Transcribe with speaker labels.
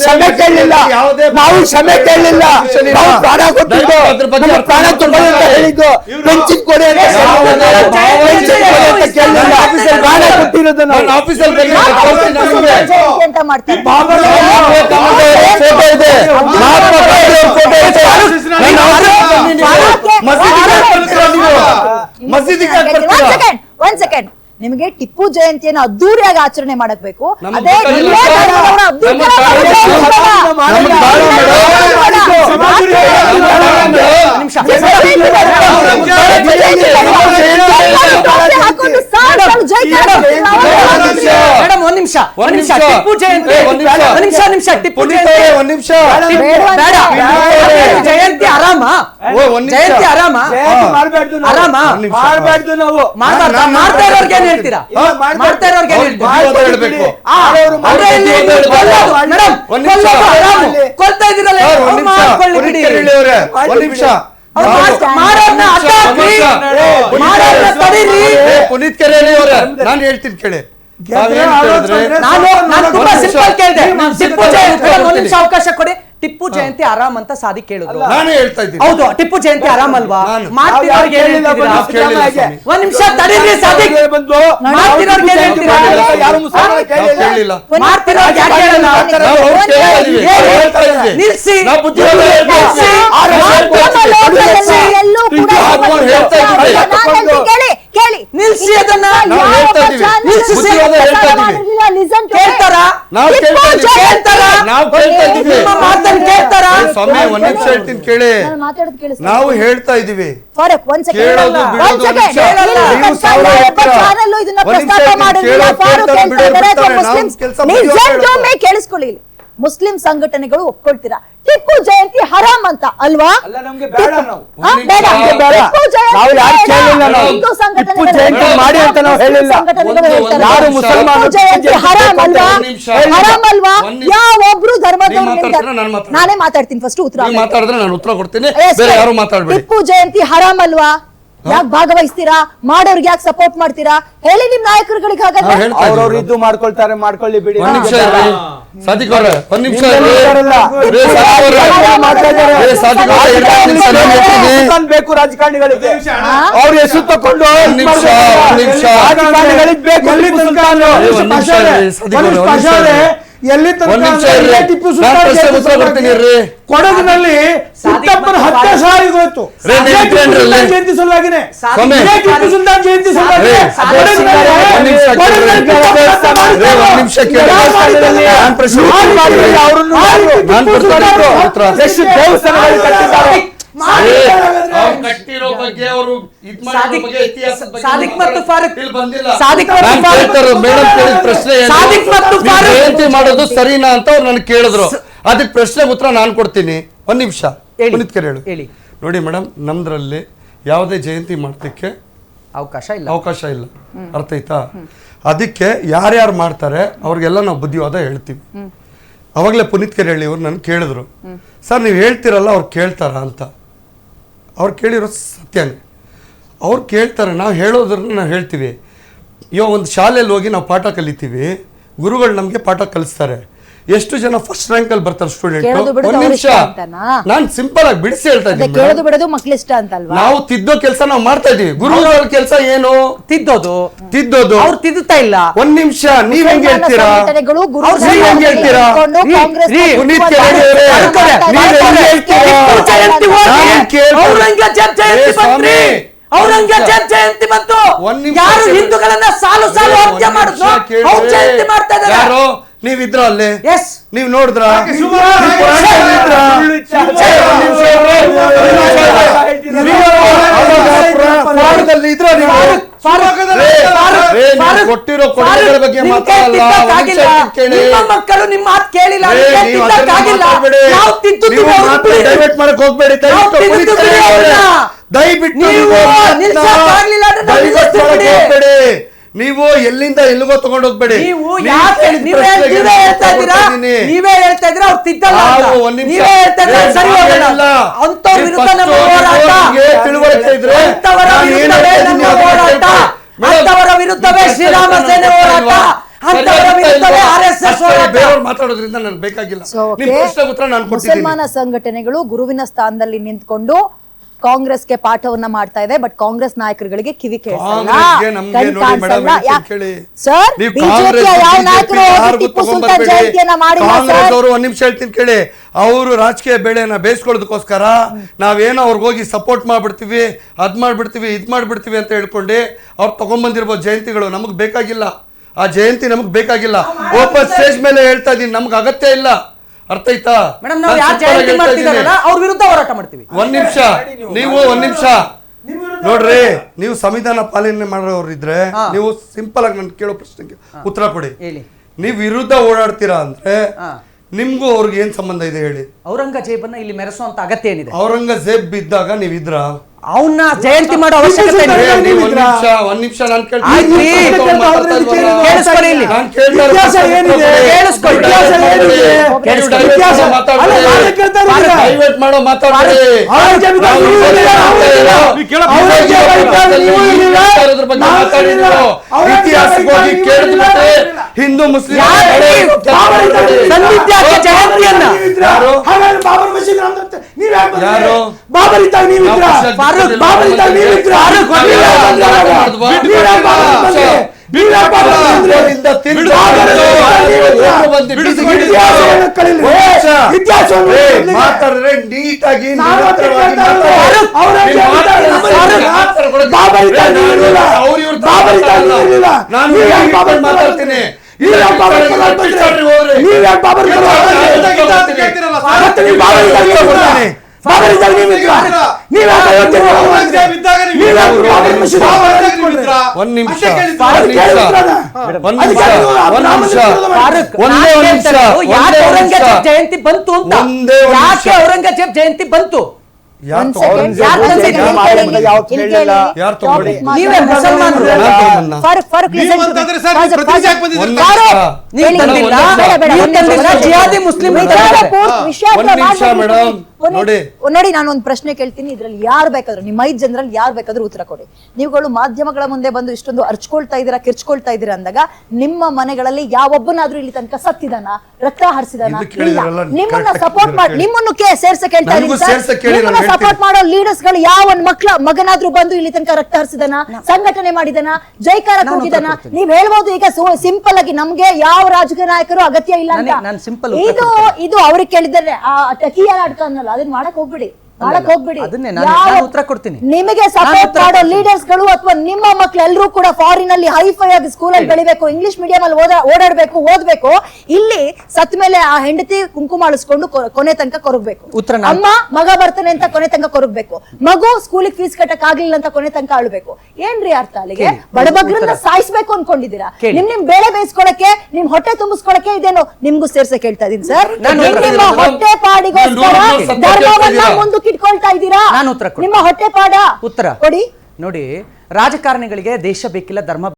Speaker 1: ಕ್ಷಮೆ ಕೇಳಲಿಲ್ಲ, ನಾವು ಕ್ಷಮೆ ಕೇಳಲಿಲ್ಲ, ನಾವು ಪ್ರಾಣ ಕೊಟ್ಟಿದ್ದು, ಪ್ರಾಣ ತಗೊಳ್ಳಿ ಹೇಳಿದ್ದು, ಪೆನ್ಷನ್ ಕೊಡಿ ಅಂತ ಕೇಳಲಿಲ್ಲ, ಪ್ರಾಣ ಕೊಟ್ಟಿರೋದು ನಾವು ಆಫೀಸಲ್ಲಿ
Speaker 2: ಅಂತ ಮಾಡ್ತಾರೆ. ಒಂದ್ ಸೆಕೆಂಡ್, ನಿಮಗೆ ಟಿಪ್ಪು ಜಯಂತಿಯನ್ನು ಅದ್ದೂರಿಯಾಗಿ ಆಚರಣೆ ಮಾಡಬೇಕು. ಅದೇ
Speaker 3: ಟಿಪ್ಪು ಜಯಂತಿ ಜಯಂತಿ ಆರಾಮ, ಜಯಂತಿ ಆರಾಮ
Speaker 1: ಮಾಡಬಾರ್ದು ನಾವು
Speaker 3: ಮಾಡ್ತಾ ಇರೋರ್ಗೆ ಏನ್ ಹೇಳ್ತೀರಾ? ಮಾಡ್ತಾ ಇರೋರ್ಗೆ ಏನ್ ಹೇಳ್ತೀರಾ? ಕೊಲ್ತಾ ಇದ್ದೀರಲ್ಲ,
Speaker 4: ಪುನೀತ್ ಕೆರೆಯಲ್ಲಿ ಅವರ ನಾನು ಹೇಳ್ತೀನಿ ಕೇಳಿ,
Speaker 3: ನಾನು ತುಂಬಾ ಸಿಂಪಲ್ ಕೇಳಿದೆ. ಟಿಪ್ಪು ಜಯಂತಿ ಒಂದು ನಿಮಿಷ ಅವಕಾಶ ಕೊಡಿ. ಟಿಪ್ಪು ಜಯಂತಿ ಆರಾಮ್ ಅಂತ ಸಾದಿ ಕೇಳಿದ್ರು,
Speaker 4: ನಾನು ಹೇಳ್ತಾ ಇದ್ದೀನಿ.
Speaker 3: ಹೌದು, ಟಿಪ್ಪು ಜಯಂತಿ ಆರಾಮ್ ಅಲ್ವಾ? ಮಾಡ್ತಿರೋರ್ಗೆ ಏನ್ ಹೇಳ್ತೀರಾ? ಒಂದ್ ನಿಮಿಷ ತಡೀರಿ ಸಾದಿಕ್, ಮಾಡ್ತಿರೋರ್ಗೆ ಏನ್ ಹೇಳ್ತೀರಾ? ಮಾಡ್ತಿರೋರ್ಗೆ ಯಾಕೆ ಹೇಳಲ್ಲ? ನಿಲ್ಸಿ, ನಿಲ್ಸಿ ಅದನ್ನ, ಕೇಳ್ತಾರಾ?
Speaker 4: ಸ್ವಾಮಿ ಒಂದ್ ನಿಮಿಷ ಹೇಳ್ತೀನಿ ಕೇಳಿ, ನಾವು ಹೇಳ್ತಾ ಇದೀವಿ.
Speaker 2: ಕೇಳಿಸ್ಕೊಳ್ಳಿ, ಮುಸ್ಲಿಂ ಸಂಘಟನೆಗಳು ಒಪ್ಕೊಳ್ತೀರಾ ಟಿಪ್ಪು ಜಯಂತಿ ಹರಾಮ್ ಅಂತ ಅಲ್ವಾ? ಯಾವೊಬ್ರು ಧರ್ಮದವ್ರು, ನಾನೇ ಮಾತಾಡ್ತೀನಿ ಫಸ್ಟ್, ಉತ್ತರ
Speaker 4: ಮಾತಾಡಿದ್ರೆ ನಾನು ಉತ್ತರ ಕೊಡ್ತೀನಿ,
Speaker 2: ಟಿಪ್ಪು ಜಯಂತಿ ಹರಾಮ್ ಅಲ್ವಾ? ಯಾಕೆ ಭಾಗವಹಿಸ್ತೀರಾ? ಮಾಡೋರ್ಗೆ ಯಾಕೆ ಸಪೋರ್ಟ್ ಮಾಡ್ತೀರಾ ಹೇಳಿ ನಿಮ್ ನಾಯಕರುಗಳಿಗೆ.
Speaker 1: ಅವ್ರವ್ರು ಇದ್ದು ಮಾಡ್ಕೊಳ್ತಾರೆ, ಮಾಡ್ಕೊಳ್ಳಿ ಬಿಡಿ.
Speaker 4: ಒಂದ್ ನಿಮಿಷ ಸಾದಿಕ್ ಅವ್ರೆ, ಒಂದ್ ನಿಮಿಷ
Speaker 1: ಬೇಕು ರಾಜಕಾರಣಿಗಳಿಗೆ, ಅವ್ರ ಹೆಸರು ತಕೊಂಡು ಎಲ್ಲಿ ಕೊಡಗಿನಲ್ಲಿ ಸಿದ್ದಪ್ಪನ ಹತ್ಯೆ ಸಾರಿಗೋಯ್ತು ಜಯಂತಿ ಸಲುವಾಗಿನೇ, ಟಿಪ್ಪು ಸುಲ್ತಾನ್ ಜಯಂತಿ
Speaker 4: ಕಟ್ಟಿರೋ ಬಗ್ಗೆ ಅವರು ಜಯಂತಿ ಮಾಡೋದು ಸರಿನಾ ಅಂತ ಅವ್ರು ನನಗೆ ಕೇಳಿದ್ರು, ಅದಕ್ಕೆ ಪ್ರಶ್ನೆ ಉತ್ತರ ನಾನು ಕೊಡ್ತೀನಿ. ಒಂದ್ ನಿಮಿಷ ಪುನೀತ್ ಕೆರೆ ಹೇಳಿ. ನೋಡಿ ಮೇಡಮ್, ನಮ್ದ್ರಲ್ಲಿ ಯಾವುದೇ ಜಯಂತಿ ಮಾಡೋದಕ್ಕೆ ಅವಕಾಶ ಇಲ್ಲ, ಅರ್ಥ ಆಯ್ತಾ? ಅದಕ್ಕೆ ಯಾರ್ಯಾರು ಮಾಡ್ತಾರೆ ಅವ್ರಿಗೆಲ್ಲ ನಾವು ಬುದ್ಧಿವಾದ ಹೇಳ್ತೀವಿ. ಅವಾಗಲೇ ಪುನೀತ್ ಕೆರೆ ಹೇಳಿ ಅವ್ರು ನನ್ಗೆ ಕೇಳಿದ್ರು, ಸರ್ ನೀವು ಹೇಳ್ತಿರಲ್ಲ ಅವ್ರು ಕೇಳ್ತಾರ ಅಂತ. ಅವ್ರು ಕೇಳಿರೋ ಸತ್ಯನೇ, ಅವ್ರು ಕೇಳ್ತಾರೆ, ನಾವು ಹೇಳೋದ್ರನ್ನ ನಾವು ಹೇಳ್ತೀವಿ. ಇವಾಗ ಒಂದು ಶಾಲೆಯಲ್ಲಿ ಹೋಗಿ ನಾವು ಪಾಠ ಕಲಿತೀವಿ, ಗುರುಗಳು ನಮಗೆ ಪಾಠ ಕಲಿಸ್ತಾರೆ. ಎಷ್ಟು ಜನ ಫಸ್ಟ್ ರ್ಯಾಂಕ್ ಅಲ್ಲಿ ಬರ್ತಾರೆ ಸ್ಟೂಡೆಂಟ್? ಒಂದ್ ನಿಮಿಷ, ನಾನ್ ಸಿಂಪಲ್ ಆಗಿ ಬಿಡಿಸಿ ಹೇಳ್ತಾ ಇದ್ದೀನಿ. ನಾವು ತಿದ್ದೋ ಕೆಲಸ ನಾವು ಮಾಡ್ತಾ ಇದೀವಿ. ಗುರುಗಳ ಕೆಲಸ ಏನು? ತಿದ್ದೋದು. ಅವ್ರು ತಿದ್ದುತ್ತಾ ಇಲ್ಲ. ಒಂದ್ ನಿಮಿಷ, ನೀವ್ ಹೆಂಗ್ ಹೇಳ್ತೀರಾ?
Speaker 3: ಔರಂಗಜೇಬ್ ಜಯಂತಿ ಬಂತು, ಯಾರು ಹಿಂದೂಗಳನ್ನ ಸಾಲು ಸಾಲು ಹತ್ಯೆ ಮಾಡಿದ್ರು ಅವ್ರು ಜಯಂತಿ ಮಾಡ್ತಾ ಇದ್ದಾರೆ.
Speaker 4: ನೀವಿದ್ರ ಅಲ್ಲಿ? ನೀವ್ ನೋಡಿದ್ರ? ಕೊಟ್ಟಿರೋ ಕೊಡುಗೆಗಳ ಬಗ್ಗೆ ಮಾತಾಡಲ್ಲ.
Speaker 3: ಮಕ್ಕಳು ನಿಮ್ಮ ಮಾತು ಕೇಳಿಲ್ಲ,
Speaker 4: ಡೈವರ್ಟ್ ಮಾಡಕ್ ಹೋಗ್ಬೇಡಿ ದಯವಿಟ್ಟು. ನೀವು ಎಲ್ಲಿಂದ ಎಲ್ಲಿಗೋ ತಗೊಂಡು ಹೋಗ್ಬೇಡಿ. ತಿಳುವಳಿಕೆ ಇದ್ರೆ
Speaker 3: ವಿರುದ್ಧವೇ ಶ್ರೀರಾಮ ಸೇನೆ ಹೋರಾಟ, ಅಂತವರ ವಿರುದ್ಧವೇ RSS RSS ಹೋರಾಟ.
Speaker 4: ಬೇರೆಯವ್ರು ಮಾತಾಡೋದ್ರಿಂದ ನನಗೆ ಬೇಕಾಗಿಲ್ಲ.
Speaker 2: So,
Speaker 4: ನಿಮ್
Speaker 2: okay.
Speaker 4: ಪ್ರಶ್ನೆಗೆ ಉತ್ತರ ನಾನು ಕೊಟ್ಟಿದ್ದೀನಿ.
Speaker 2: ಮುಸಲ್ಮಾನ ಸಂಘಟನೆಗಳು ಗುರುವಿನ ಸ್ಥಾನದಲ್ಲಿ ನಿಂತ್ಕೊಂಡು ಕಾಂಗ್ರೆಸ್ಗೆ ಪಾಠವನ್ನ ಮಾಡ್ತಾ ಇದೆ. ಬಟ್ ಕಾಂಗ್ರೆಸ್ ನಾಯಕರುಗಳಿಗೆ ಕಿವಿ ಕೇಳಿಸಲ್ಲ,
Speaker 4: ಕಾಂಗ್ರೆಸ್ಗೆ ನಮ್ಗೆ
Speaker 2: ಕಣ್
Speaker 4: ನೋಡಿ
Speaker 2: ಕಾಣಿಸಲ್ಲ.
Speaker 4: ಮೇಡಮ್ ಕೇಳಿ
Speaker 2: ಸರ್,
Speaker 4: ನೀವು
Speaker 2: ಬಿಜೆಪಿ ಯಾವ ನಾಯಕರು ಟಿಪ್ಪು ಸುಲ್ತಾನ್ ಜಯಂತಿಯನ್ನ ಮಾಡಿಲ್ಲ
Speaker 4: ಕಾಂಗ್ರೆಸ್
Speaker 2: ಸರ್.
Speaker 4: ಅವರು ಒಂದ್ ನಿಮಿಷ ಹೇಳ್ತೀನಿ ಕೇಳಿ. ಅವರು ರಾಜಕೀಯ ಬೆಳೆಯನ್ನ ಬೇಯಿಸ್ಕೊಳ್ಳೋದಕ್ಕೋಸ್ಕರ ನಾವೇನೋ ಅವ್ರಿಗೆ ಹೋಗಿ ಸಪೋರ್ಟ್ ಮಾಡ್ಬಿಡ್ತೀವಿ, ಅದ್ ಮಾಡ್ಬಿಡ್ತೀವಿ, ಇದ್ ಮಾಡ್ಬಿಡ್ತೀವಿ ಅಂತ ಹೇಳ್ಕೊಂಡು ಅವ್ರು ತಗೊಂಡ್ಬಂದಿರ್ಬೋದು ಜಯಂತಿಗಳು. ನಮಗ್ ಬೇಕಾಗಿಲ್ಲ ಆ ಜಯಂತಿ, ನಮಗ್ ಬೇಕಾಗಿಲ್ಲ. ಓಪನ್ ಸ್ಟೇಜ್ ಮೇಲೆ ಹೇಳ್ತಾ ಇದೀನಿ, ನಮ್ಗೆ ಅಗತ್ಯ ಇಲ್ಲ. ಅರ್ಥ ಆಯ್ತಾ?
Speaker 3: ಮೇಡಮ್, ನಾವು ಯಾರು ಜಯಂತಿ ಮಾಡ್ತಿದಾರಲ್ಲ ಅವ್ರ ವಿರುದ್ಧ ಹೋರಾಟ ಮಾಡ್ತೀವಿ.
Speaker 4: ಒಂದ್ ನಿಮಿಷ ಒಂದ್ ನಿಮಿಷ ನೋಡ್ರಿ, ನೀವು ಸಂವಿಧಾನ ಪಾಲನೆ ಮಾಡೋರು ಇದ್ರೆ ನೀವು ಸಿಂಪಲ್ ಆಗಿ ನನ್ ಕೇಳೋ ಪ್ರಶ್ನೆಗೆ ಉತ್ತರ ಕೊಡಿ.
Speaker 3: ಹೇಳಿ.
Speaker 4: ನೀವು ವಿರುದ್ಧ ಓಡಾಡ್ತೀರಾ ಅಂದ್ರೆ ನಿಮ್ಗೂ ಅವ್ರಿಗೆ ಏನ್ ಸಂಬಂಧ ಇದೆ ಹೇಳಿ?
Speaker 3: ಔರಂಗಜೇಬನ್ನ ಇಲ್ಲಿ ಮೆರೆಸುವಂತ ಅಗತ್ಯ ಏನಿದೆ?
Speaker 4: ಔರಂಗಜೇಬ್ ಇದ್ದಾಗ ನೀವಿದ್ರ?
Speaker 3: ಅವನ್ನ ಜಯಂತಿ ಮಾಡೋ ಅವಶ್ಯಕತೆ ಇಲ್ಲ.
Speaker 4: ಒಂದ್ ನಿಮಿಷ ನಾನು ಮಾಡೋ ಮಾತಾಡ್ತಾರೆ. ಇತಿಹಾಸವಾಗಿ ಕೇಳಿದ್ಬಿಟ್ಟೆ ಹಿಂದೂ ಮುಸ್ಲಿಂ
Speaker 3: ಜಯಂತಿಯನ್ನ
Speaker 4: ಯಾರು
Speaker 1: ಬಾಬರ್ ಇದ್ದಾಗ ನೀವು ಇದ್ರಾ? ಬಾಬರ್ ಇದ್ದಾಗ ನೀವು ಇದ್ರಾ?
Speaker 4: ಮಾತಾಡಿದ್ರೆ ನೀಟಾಗಿ ಮಾತಾಡ್ತೀನಿ.
Speaker 3: ಜಯಂತಿ ಬಂತು ಅಂತ. ಯಾಕೆ ಔರಂಗಜೇಬ್ ಜಯಂತಿ ಬಂತು? ನೀವೇ ಮುಸಲ್ಮಾನರು. ಜಿಹಾದಿ ಮುಸ್ಲಿಂ
Speaker 2: ನೋಡಿ, ನಾನು ಒಂದು ಪ್ರಶ್ನೆ ಕೇಳ್ತೀನಿ. ಇದ್ರಲ್ಲಿ ಯಾರು ಬೇಕಾದ್ರು, ನಿಮ್ಮ 5 ಜನರಲ್ಲಿ ಯಾರು ಬೇಕಾದ್ರೂ ಉತ್ತರ ಕೊಡಿ. ನೀವುಗಳು ಮಾಧ್ಯಮಗಳ ಮುಂದೆ ಬಂದು ಇಷ್ಟೊಂದು ಅರ್ಚ್ಕೊಳ್ತಾ ಇದೀರಾ, ಕಿರ್ಚ್ಕೊಳ್ತಾ ಇದೀರಾ ಅಂದಾಗ ನಿಮ್ಮ ಮನೆಗಳಲ್ಲಿ ಯಾವೊಬ್ಬನಾದ್ರೂ ಇಲ್ಲಿ ತನಕ ಸತ್ತಿದಾನ, ರಕ್ತ ಹರಿಸಿದಾನ? ನಿಮ್ಮನ್ನ ಸಪೋರ್ಟ್ ಮಾಡಿ, ನಿಮ್ಮನ್ನು ಸೇರ್ಸ ಕೇಳ್ತಾ ಇದೀನಿ ಸರ್. ನಿಮ್ಮನ್ನ ಸಪೋರ್ಟ್ ಮಾಡೋ ಲೀಡರ್ಸ್ ಗಳು ಯಾವ ಮಗನಾದ್ರೂ ಬಂದು ಇಲ್ಲಿ ತನಕ ರಕ್ತ ಹರಿಸಿದಾನ, ಸಂಘಟನೆ ಮಾಡಿದಾನ, ಜೈಕಾರ ಕೂಗಿದಾನ? ನೀವ್ ಹೇಳ್ಬೋದು ಈಗ ಸಿಂಪಲ್ ಆಗಿ ನಮ್ಗೆ ಯಾವ ರಾಜಕೀಯ ನಾಯಕರು ಅಗತ್ಯ ಇಲ್ಲ ಅಂತ. ಇದು ಅವ್ರಿಗೆ ಕೇಳಿದರೆ ಆ ಟಕಿಯ ನಾಟಕ ಅನ್ನಲ್ಲ, ಅದನ್ನ ಮಾಡಕ್ ಹೋಗ್ಬಿಡಿ.
Speaker 3: ಉತ್ತರ ಕೊಡ್ತೀನಿ.
Speaker 2: ನಿಮಗೆ ಸಪೋರ್ಟ್ ಮಾಡೋ ಲೀಡರ್ಸ್ ಗಳು ಅಥವಾ ನಿಮ್ಮ ಮಕ್ಳು ಎಲ್ಲರೂ ಕೂಡ ಫಾರಿನ್ ಅಲ್ಲಿ ಹೈಫೈ ಆಗಿ ಸ್ಕೂಲ್ ಅಲ್ಲಿ ಬೆಳಿಬೇಕು, ಇಂಗ್ಲಿಷ್ ಮೀಡಿಯಂ ಅಲ್ಲಿ ಓಡಾಡ್ಬೇಕು, ಓದ್ಬೇಕು. ಇಲ್ಲಿ ಸತ್ ಮೇಲೆ ಆ ಹೆಂಡತಿ ಕುಂಕುಮ ಅಳಿಸ್ಕೊಂಡು ಕೊನೆ ತನಕ ಕೊರಗಬೇಕು. ಅಮ್ಮ ಮಗ ಬರ್ತಾನೆ ಅಂತ ಕೊನೆ ತನಕ ಕೊರಗಬೇಕು. ಮಗು ಸ್ಕೂಲಿಗೆ ಫೀಸ್ ಕಟ್ಟಕ್ ಆಗ್ಲಿಲ್ಲ ಅಂತ ಕೊನೆ ತನಕ ಅಳ್ಬೇಕು. ಏನ್ರಿ ಅರ್ಥ? ಅಲ್ಲಿಗೆ ಬಡಬಗ್ರನ್ನ ಸಾಯಿಸ್ಬೇಕು ಅನ್ಕೊಂಡಿದ್ದೀರಾ? ನಿಮ್ ಬೇಳೆ ಬೇಯಿಸ್ಕೊಳಕ್ಕೆ, ನಿಮ್ ಹೊಟ್ಟೆ ತುಂಬಿಸ್ಕೊಳಕ್ಕೆ ಇದೇನೋ ನಿಮ್ಗೂ ಸೇರ್ಸೆ ಕೇಳ್ತಾ ಇದೀನಿ ಸರ್. ನಿಮ್ಮ ಹೊಟ್ಟೆ ಪಾಡಿಗೋಸ್ಕರ ಧರ್ಮವನ್ನ ಮುಂದಕ್ಕೆ ಇಟ್ಕೊಳ್ತಾ ಇದ್ದೀರಾ? ನಿಮ್ಮ ಹೊಟ್ಟೆ ಪಾಡ
Speaker 3: ಉತ್ತರ
Speaker 2: ಕೊಡಿ.
Speaker 3: ನೋಡಿ, ರಾಜಕಾರಣಿಗಳಿಗೆ ದೇಶ ಬೇಕಿಲ್ಲ, ಧರ್ಮ